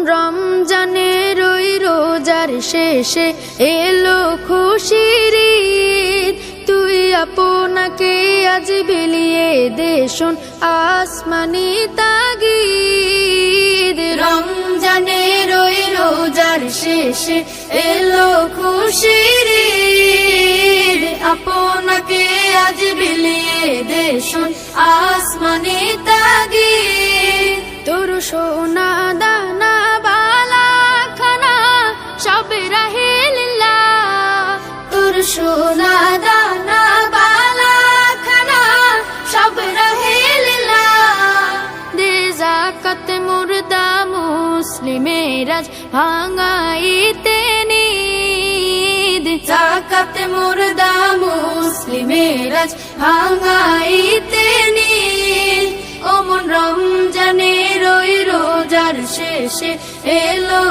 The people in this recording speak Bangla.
রমজানের ওই রোজার শেষে এলো খুশির ঈদ। তুই আপনাকে আজ বিলিয়ে দে শোন আসমানি তাগিদ। রমজানের ওই রোজার শেষে এলো খুশির ঈদ। আপনাকে আজ বিলিয়ে দে শোন আসমানি তাগিদ। তোর সোনা দানা বালা খানা সব রাহে লিল্লাহ। তোর সোনা দানা বালা খানা সব রাহে লিল্লাহ। দে যাকাত মুর্দা মুসলিমের আজ ভাঙাইতে নিদ। যাকাত মুর্দা মুসলিমের আজ ভাঙাইতে নিদ। ওমন রমজানের ওই রোজার শেষে এলো